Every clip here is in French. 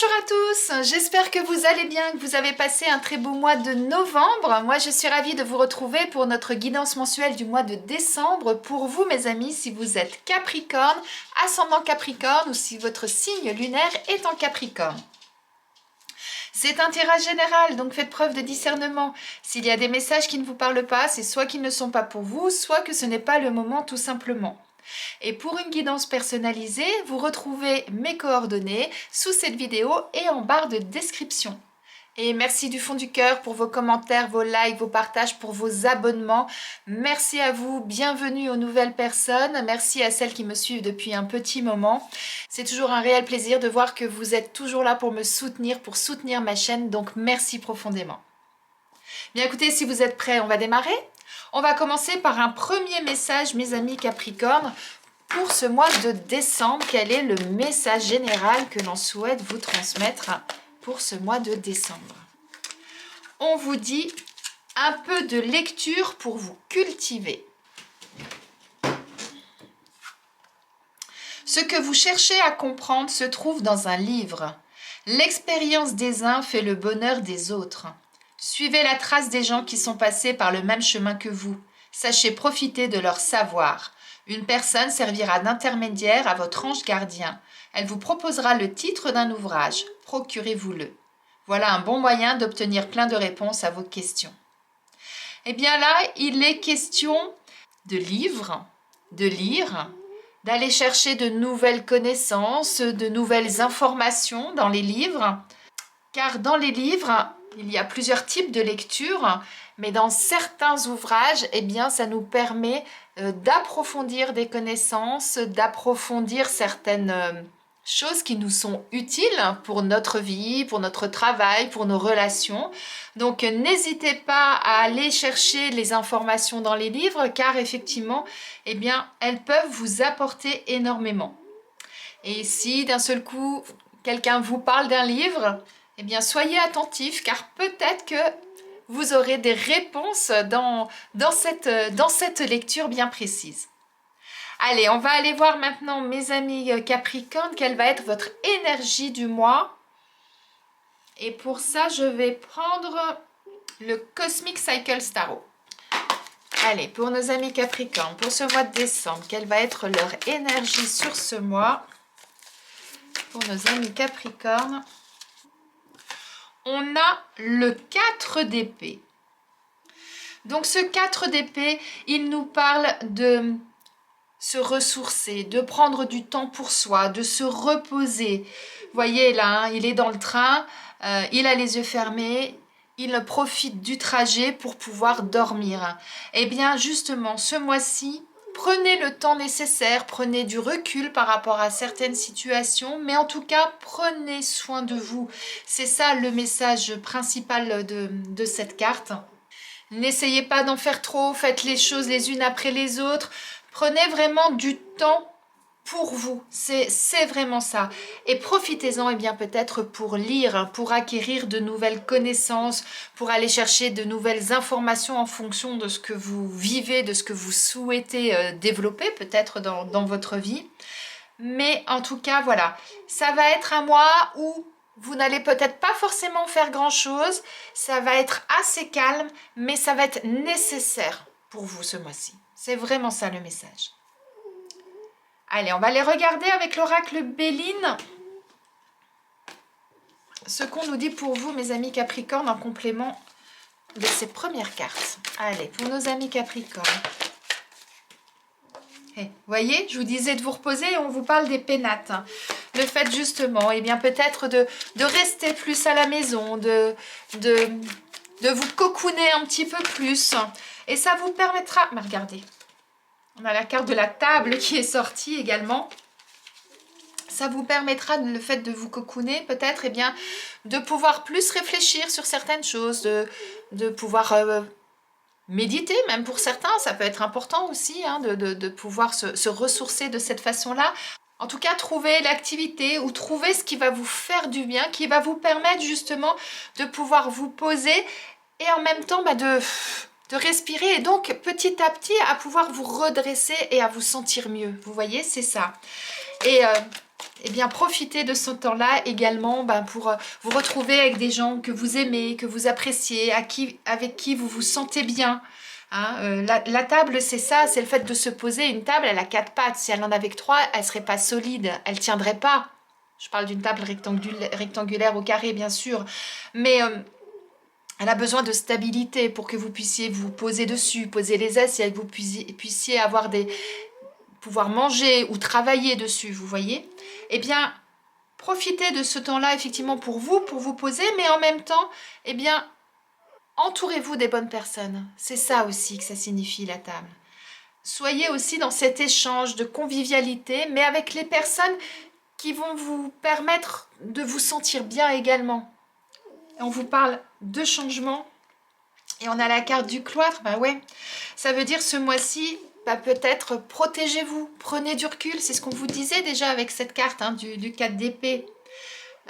Bonjour à tous, j'espère que vous allez bien, que vous avez passé un très beau mois de novembre. Moi je suis ravie de vous retrouver pour notre guidance mensuelle du mois de décembre. Pour vous mes amis, si vous êtes Capricorne, ascendant Capricorne ou si votre signe lunaire est en Capricorne. C'est un tirage général, donc faites preuve de discernement. S'il y a des messages qui ne vous parlent pas, c'est soit qu'ils ne sont pas pour vous, soit que ce n'est pas le moment tout simplement. Et pour une guidance personnalisée, vous retrouvez mes coordonnées sous cette vidéo et en barre de description. Et merci du fond du cœur pour vos commentaires, vos likes, vos partages, pour vos abonnements. Merci à vous, bienvenue aux nouvelles personnes. Merci à celles qui me suivent depuis un petit moment. C'est toujours un réel plaisir de voir que vous êtes toujours là pour me soutenir, pour soutenir ma chaîne. Donc merci profondément. Bien écoutez, si vous êtes prêts, on va démarrer. On va commencer par un premier message, mes amis Capricorne, pour ce mois de décembre. Quel est le message général que l'on souhaite vous transmettre pour ce mois de décembre? On vous dit un peu de lecture pour vous cultiver. Ce que vous cherchez à comprendre se trouve dans un livre. L'expérience des uns fait le bonheur des autres. Suivez la trace des gens qui sont passés par le même chemin que vous. Sachez profiter de leur savoir. Une personne servira d'intermédiaire à votre ange gardien. Elle vous proposera le titre d'un ouvrage. Procurez-vous-le. Voilà un bon moyen d'obtenir plein de réponses à vos questions. Eh bien là, il est question de livres, de lire, d'aller chercher de nouvelles connaissances, de nouvelles informations dans les livres. Car dans les livres, il y a plusieurs types de lecture, mais dans certains ouvrages, eh bien, ça nous permet d'approfondir des connaissances, d'approfondir certaines choses qui nous sont utiles pour notre vie, pour notre travail, pour nos relations. Donc, n'hésitez pas à aller chercher les informations dans les livres, car effectivement, eh bien, elles peuvent vous apporter énormément. Et si d'un seul coup, quelqu'un vous parle d'un livre, eh bien, soyez attentifs, car peut-être que vous aurez des réponses dans cette lecture bien précise. Allez, on va aller voir maintenant, mes amis Capricorne, quelle va être votre énergie du mois. Et pour ça, je vais prendre le Cosmic Cycle Tarot. Allez, pour nos amis Capricorne, pour ce mois de décembre, quelle va être leur énergie sur ce mois? Pour nos amis Capricorne, on a le 4 d'épée. Donc ce 4 d'épée, il nous parle de se ressourcer, de prendre du temps pour soi, de se reposer. Vous voyez là, hein, il est dans le train, il a les yeux fermés, il profite du trajet pour pouvoir dormir. Eh bien justement, ce mois-ci, prenez le temps nécessaire, prenez du recul par rapport à certaines situations, mais en tout cas, prenez soin de vous. C'est ça le message principal de cette carte. N'essayez pas d'en faire trop, faites les choses les unes après les autres. Prenez vraiment du temps pour vous, c'est vraiment ça. Et profitez-en eh bien peut-être pour lire, pour acquérir de nouvelles connaissances, pour aller chercher de nouvelles informations en fonction de ce que vous vivez, de ce que vous souhaitez développer peut-être dans votre vie. Mais en tout cas, voilà, ça va être un mois où vous n'allez peut-être pas forcément faire grand-chose, ça va être assez calme, mais ça va être nécessaire pour vous ce mois-ci. C'est vraiment ça le message. Allez, on va les regarder avec l'oracle Béline. Ce qu'on nous dit pour vous, mes amis Capricorne, en complément de ces premières cartes. Allez, pour nos amis Capricorne. Hey, vous voyez, je vous disais de vous reposer et on vous parle des pénates. Le fait justement, eh bien peut-être de rester plus à la maison, de vous cocooner un petit peu plus. Et ça vous permettra... Mais regardez, on a la carte de la table qui est sortie également. Ça vous permettra, le fait de vous cocooner, peut-être, eh bien, de pouvoir plus réfléchir sur certaines choses, de pouvoir méditer, même pour certains. Ça peut être important aussi, hein, de pouvoir se ressourcer de cette façon-là. En tout cas, trouver l'activité ou trouver ce qui va vous faire du bien, qui va vous permettre justement de pouvoir vous poser et en même temps de respirer et donc petit à petit à pouvoir vous redresser et à vous sentir mieux. Vous voyez, c'est ça. Et eh bien, profitez de ce temps-là également pour vous retrouver avec des gens que vous aimez, que vous appréciez, avec qui vous vous sentez bien. Hein, la table, c'est ça, c'est le fait de se poser. Une table, elle a 4 pattes. Si elle en avait que 3, elle serait pas solide, elle tiendrait pas. Je parle d'une table rectangulaire au carré, bien sûr. Mais elle a besoin de stabilité pour que vous puissiez vous poser dessus, poser les assiettes, que vous puissiez avoir pouvoir manger ou travailler dessus, vous voyez. Eh bien, profitez de ce temps-là, effectivement, pour vous poser, mais en même temps, eh bien, entourez-vous des bonnes personnes. C'est ça aussi que ça signifie la table. Soyez aussi dans cet échange de convivialité, mais avec les personnes qui vont vous permettre de vous sentir bien également. On vous parle de changement et on a la carte du cloître. Bah ouais, ça veut dire ce mois-ci, peut-être protégez-vous, prenez du recul. C'est ce qu'on vous disait déjà avec cette carte du 4 d'épée.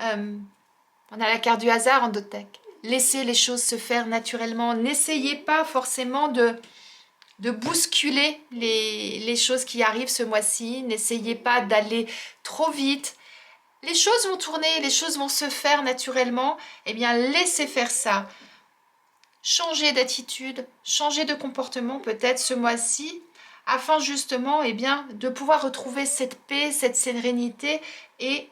On a la carte du hasard en Dotek. Laissez les choses se faire naturellement. N'essayez pas forcément de bousculer les choses qui arrivent ce mois-ci. N'essayez pas d'aller trop vite. Les choses vont tourner, les choses vont se faire naturellement. Eh bien, laissez faire ça. Changez d'attitude, changez de comportement peut-être ce mois-ci, afin justement de pouvoir retrouver cette paix, cette sérénité et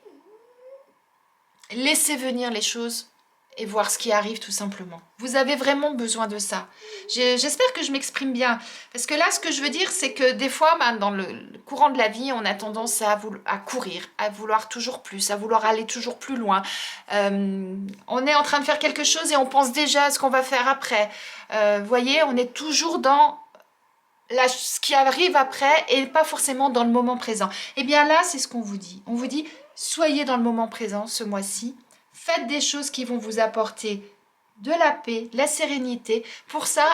laisser venir les choses et voir ce qui arrive tout simplement. Vous avez vraiment besoin de ça. J'espère que je m'exprime bien. Parce que là, ce que je veux dire, c'est que des fois, dans le courant de la vie, on a tendance à courir, à vouloir toujours plus, à vouloir aller toujours plus loin. On est en train de faire quelque chose et on pense déjà à ce qu'on va faire après. Vous voyez, on est toujours dans ce qui arrive après et pas forcément dans le moment présent. Et bien là, c'est ce qu'on vous dit. On vous dit, soyez dans le moment présent ce mois-ci. Faites des choses qui vont vous apporter de la paix, de la sérénité. Pour ça,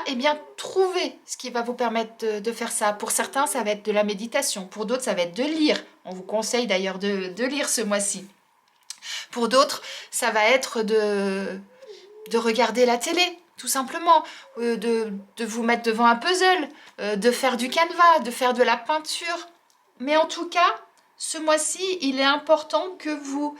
trouvez ce qui va vous permettre de faire ça. Pour certains, ça va être de la méditation. Pour d'autres, ça va être de lire. On vous conseille d'ailleurs de lire ce mois-ci. Pour d'autres, ça va être de regarder la télé, tout simplement. De vous mettre devant un puzzle, de faire du canevas, de faire de la peinture. Mais en tout cas, ce mois-ci, il est important que vous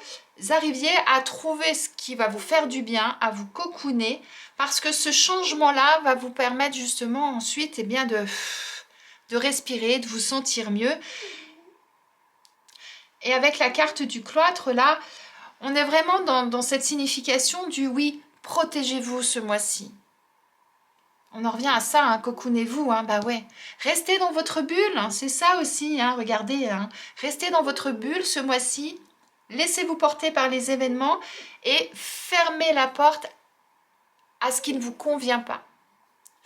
arriviez à trouver ce qui va vous faire du bien, à vous cocooner, parce que ce changement-là va vous permettre justement ensuite de respirer, de vous sentir mieux. Et avec la carte du cloître, là, on est vraiment dans cette signification du oui, protégez-vous ce mois-ci. On en revient à ça, cocoonez-vous, bah ouais. Restez dans votre bulle, c'est ça aussi, regardez. Restez dans votre bulle ce mois-ci, laissez-vous porter par les événements et fermez la porte à ce qui ne vous convient pas.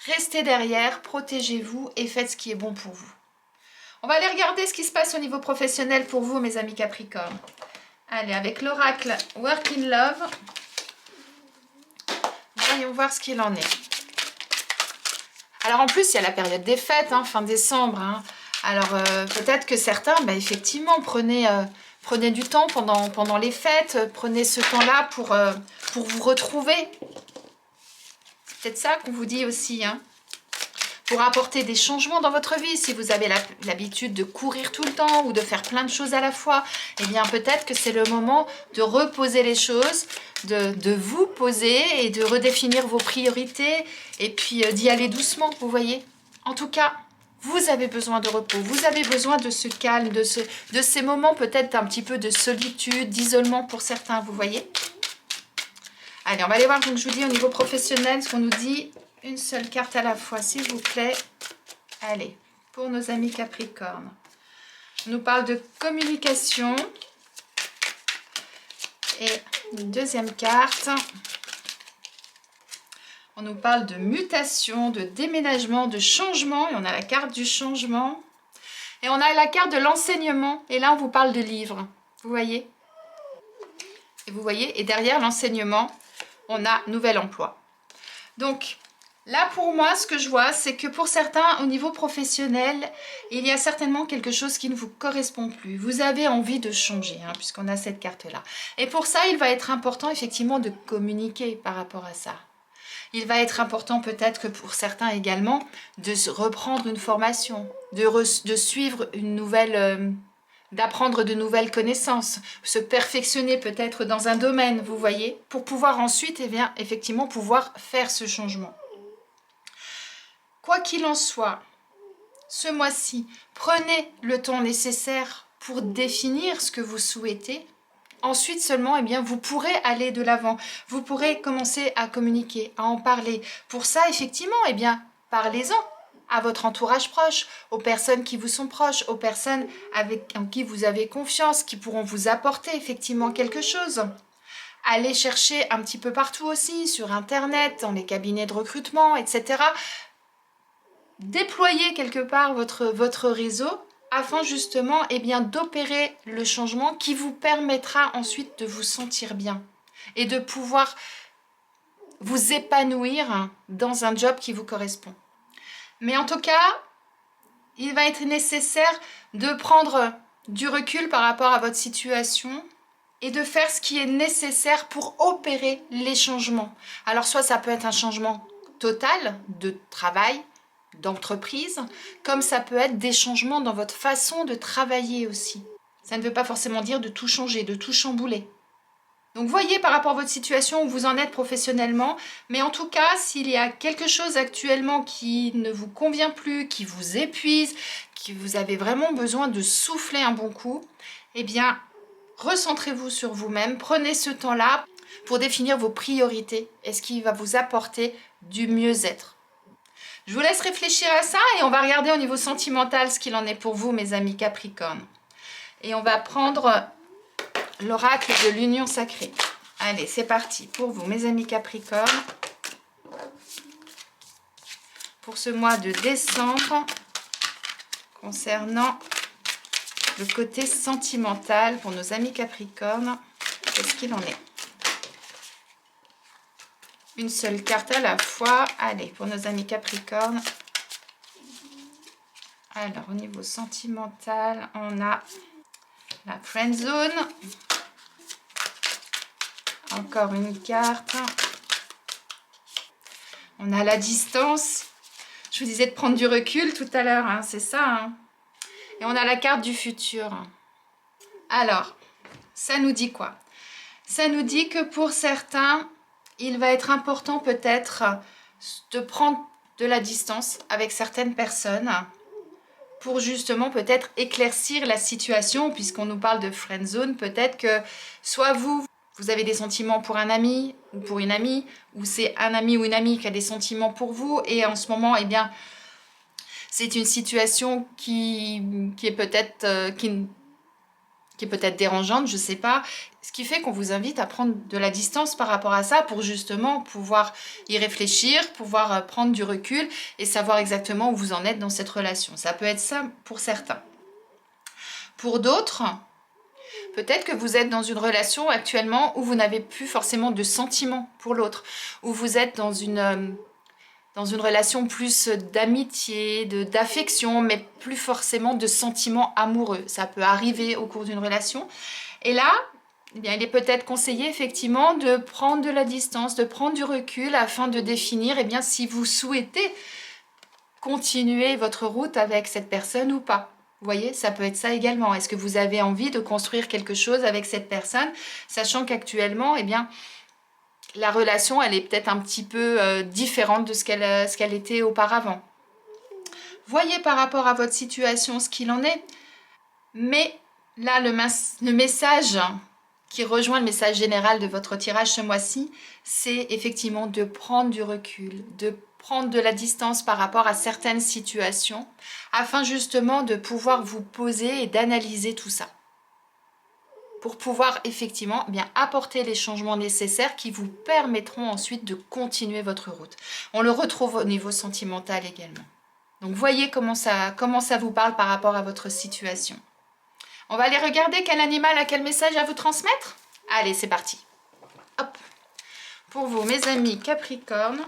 Restez derrière, protégez-vous et faites ce qui est bon pour vous. On va aller regarder ce qui se passe au niveau professionnel pour vous, mes amis Capricorne. Allez, avec l'oracle Work in Love, voyons voir ce qu'il en est. Alors en plus, il y a la période des fêtes, fin décembre. Alors peut-être que certains, effectivement, prenez du temps pendant les fêtes, prenez ce temps-là pour vous retrouver. C'est peut-être ça qu'on vous dit aussi, pour apporter des changements dans votre vie. Si vous avez l'habitude de courir tout le temps ou de faire plein de choses à la fois, eh bien peut-être que c'est le moment de reposer les choses, de vous poser et de redéfinir vos priorités et puis d'y aller doucement, vous voyez. En tout cas, vous avez besoin de repos, vous avez besoin de ce calme, de ces moments peut-être un petit peu de solitude, d'isolement pour certains, vous voyez. Allez, on va aller voir, donc je vous dis au niveau professionnel, ce qu'on nous dit. Une seule carte à la fois, s'il vous plaît. Allez, pour nos amis Capricorne. On nous parle de communication. Et une deuxième carte. On nous parle de mutation, de déménagement, de changement. Et on a la carte du changement. Et on a la carte de l'enseignement. Et là, on vous parle de livres. Vous voyez? Et vous voyez, et derrière l'enseignement, on a nouvel emploi. Donc, là, pour moi, ce que je vois, c'est que pour certains, au niveau professionnel, il y a certainement quelque chose qui ne vous correspond plus. Vous avez envie de changer, puisqu'on a cette carte-là. Et pour ça, il va être important, effectivement, de communiquer par rapport à ça. Il va être important, peut-être que pour certains également, de reprendre une formation, de suivre une nouvelle d'apprendre de nouvelles connaissances, se perfectionner peut-être dans un domaine, vous voyez, pour pouvoir ensuite, eh bien, effectivement, pouvoir faire ce changement. Quoi qu'il en soit, ce mois-ci, prenez le temps nécessaire pour définir ce que vous souhaitez. Ensuite seulement, eh bien, vous pourrez aller de l'avant. Vous pourrez commencer à communiquer, à en parler. Pour ça, effectivement, eh bien, parlez-en à votre entourage proche, aux personnes qui vous sont proches, aux personnes en qui vous avez confiance, qui pourront vous apporter effectivement quelque chose. Allez chercher un petit peu partout aussi, sur Internet, dans les cabinets de recrutement, etc. Déployez quelque part votre réseau afin justement eh bien, d'opérer le changement qui vous permettra ensuite de vous sentir bien et de pouvoir vous épanouir dans un job qui vous correspond. Mais en tout cas, il va être nécessaire de prendre du recul par rapport à votre situation et de faire ce qui est nécessaire pour opérer les changements. Alors soit ça peut être un changement total de travail, d'entreprise, comme ça peut être des changements dans votre façon de travailler aussi. Ça ne veut pas forcément dire de tout changer, de tout chambouler. Donc voyez par rapport à votre situation où vous en êtes professionnellement, mais en tout cas, s'il y a quelque chose actuellement qui ne vous convient plus, qui vous épuise, que vous avez vraiment besoin de souffler un bon coup, eh bien, recentrez-vous sur vous-même, prenez ce temps-là pour définir vos priorités et ce qui va vous apporter du mieux-être. Je vous laisse réfléchir à ça et on va regarder au niveau sentimental ce qu'il en est pour vous, mes amis Capricorne. Et on va prendre l'oracle de l'union sacrée. Allez, c'est parti pour vous, mes amis Capricorne. Pour ce mois de décembre, concernant le côté sentimental pour nos amis Capricorne, qu'est-ce qu'il en est? Une seule carte à la fois. Allez, pour nos amis Capricorne. Alors, au niveau sentimental, on a la friend zone. Encore une carte. On a la distance. Je vous disais de prendre du recul tout à l'heure, hein, c'est ça. Hein. Et on a la carte du futur. Alors, ça nous dit quoi? Ça nous dit que pour certains, il va être important peut-être de prendre de la distance avec certaines personnes pour justement peut-être éclaircir la situation, puisqu'on nous parle de friend zone. Peut-être que soit vous avez des sentiments pour un ami ou pour une amie, ou c'est un ami ou une amie qui a des sentiments pour vous, et en ce moment, eh bien, c'est une situation qui est peut-être dérangeante, je ne sais pas. Ce qui fait qu'on vous invite à prendre de la distance par rapport à ça pour justement pouvoir y réfléchir, pouvoir prendre du recul et savoir exactement où vous en êtes dans cette relation. Ça peut être ça pour certains. Pour d'autres, peut-être que vous êtes dans une relation actuellement où vous n'avez plus forcément de sentiments pour l'autre, où vous êtes dans une relation plus d'amitié, d'affection, mais plus forcément de sentiments amoureux. Ça peut arriver au cours d'une relation. Et là, eh bien, il est peut-être conseillé effectivement de prendre de la distance, de prendre du recul afin de définir eh bien, si vous souhaitez continuer votre route avec cette personne ou pas. Vous voyez, ça peut être ça également. Est-ce que vous avez envie de construire quelque chose avec cette personne, sachant qu'actuellement, eh bien, la relation, elle est peut-être un petit peu différente de ce qu'elle était auparavant. Voyez par rapport à votre situation ce qu'il en est. Mais là, le message qui rejoint le message général de votre tirage ce mois-ci, c'est effectivement de prendre du recul, de prendre de la distance par rapport à certaines situations, afin justement de pouvoir vous poser et d'analyser tout ça. Pour pouvoir effectivement bien apporter les changements nécessaires qui vous permettront ensuite de continuer votre route. On le retrouve au niveau sentimental également. Donc voyez comment ça vous parle par rapport à votre situation. On va aller regarder quel animal a quel message à vous transmettre. Allez, c'est parti. Hop. Pour vous, mes amis Capricorne.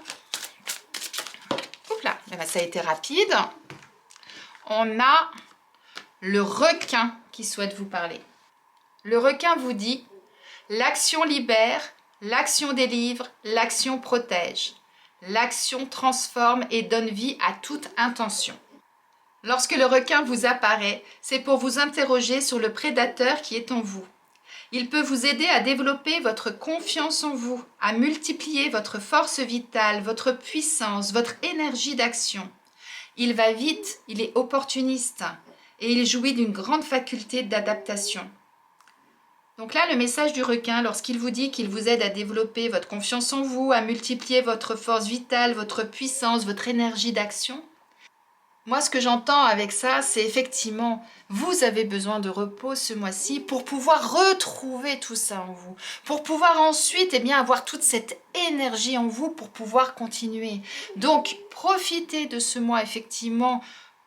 Oups là, ça a été rapide. On a le requin qui souhaite vous parler. Le requin vous dit « L'action libère, l'action délivre, l'action protège. L'action transforme et donne vie à toute intention. » Lorsque le requin vous apparaît, c'est pour vous interroger sur le prédateur qui est en vous. Il peut vous aider à développer votre confiance en vous, à multiplier votre force vitale, votre puissance, votre énergie d'action. Il va vite, il est opportuniste et il jouit d'une grande faculté d'adaptation. Donc là, le message du requin, lorsqu'il vous dit qu'il vous aide à développer votre confiance en vous, à multiplier votre force vitale, votre puissance, votre énergie d'action, moi, ce que j'entends avec ça, c'est effectivement, vous avez besoin de repos ce mois-ci pour pouvoir retrouver tout ça en vous, pour pouvoir ensuite eh bien, avoir toute cette énergie en vous pour pouvoir continuer. Donc, profitez de ce mois effectivement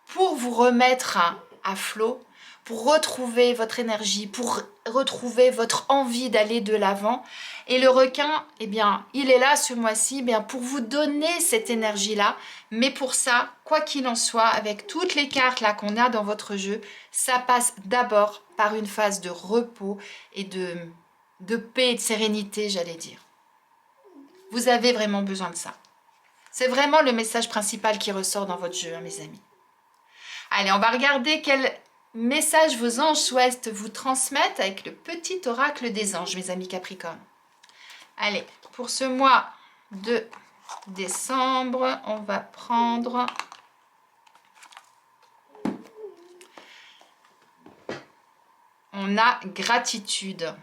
pour vous remettre à flot, pour retrouver votre énergie, pour retrouver votre envie d'aller de l'avant. Et le requin, eh bien, il est là ce mois-ci bien, pour vous donner cette énergie-là. Mais pour ça, quoi qu'il en soit, avec toutes les cartes là qu'on a dans votre jeu, ça passe d'abord par une phase de repos et de paix et de sérénité, j'allais dire. Vous avez vraiment besoin de ça. C'est vraiment le message principal qui ressort dans votre jeu, hein, mes amis. Allez, on va regarder quel message vos anges souhaitent vous transmettre avec le petit oracle des anges, mes amis Capricorne. Allez, pour ce mois de décembre, on va prendre on a gratitude.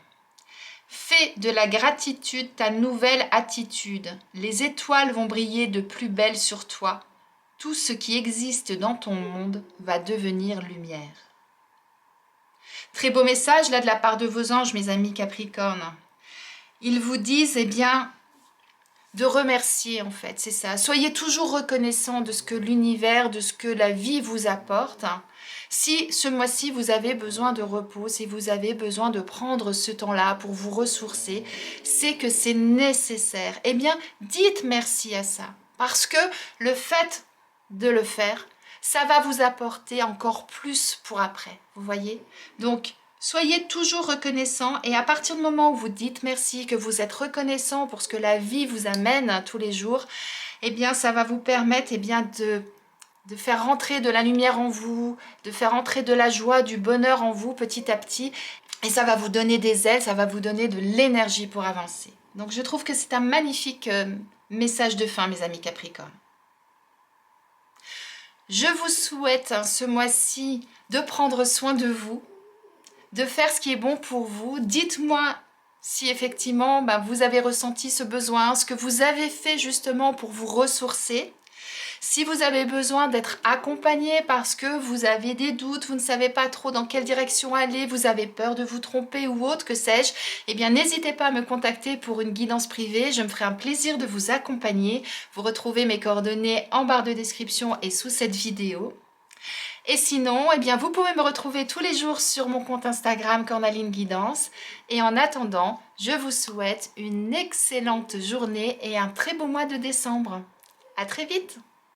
Fais de la gratitude ta nouvelle attitude. Les étoiles vont briller de plus belle sur toi. Tout ce qui existe dans ton monde va devenir lumière. Très beau message là de la part de vos anges, mes amis Capricorne. Ils vous disent, eh bien, de remercier en fait, c'est ça. Soyez toujours reconnaissants de ce que l'univers, de ce que la vie vous apporte. Si ce mois-ci vous avez besoin de repos, si vous avez besoin de prendre ce temps-là pour vous ressourcer, c'est que c'est nécessaire. Eh bien, dites merci à ça. Parce que le fait de le faire, ça va vous apporter encore plus pour après. Vous voyez? Donc, soyez toujours reconnaissant et à partir du moment où vous dites merci, que vous êtes reconnaissant pour ce que la vie vous amène tous les jours, eh bien, ça va vous permettre bien, de faire rentrer de la lumière en vous, de faire rentrer de la joie, du bonheur en vous petit à petit. Et ça va vous donner des ailes, ça va vous donner de l'énergie pour avancer. Donc, je trouve que c'est un magnifique message de fin, mes amis Capricorne. Je vous souhaite ce mois-ci de prendre soin de vous, de faire ce qui est bon pour vous. Dites-moi si effectivement vous avez ressenti ce besoin, ce que vous avez fait justement pour vous ressourcer. Si vous avez besoin d'être accompagné parce que vous avez des doutes, vous ne savez pas trop dans quelle direction aller, vous avez peur de vous tromper ou autre, que sais-je, eh bien n'hésitez pas à me contacter pour une guidance privée. Je me ferai un plaisir de vous accompagner. Vous retrouvez mes coordonnées en barre de description et sous cette vidéo. Et sinon, eh bien, vous pouvez me retrouver tous les jours sur mon compte Instagram Cornaline Guidance. Et en attendant, je vous souhaite une excellente journée et un très beau mois de décembre. À très vite!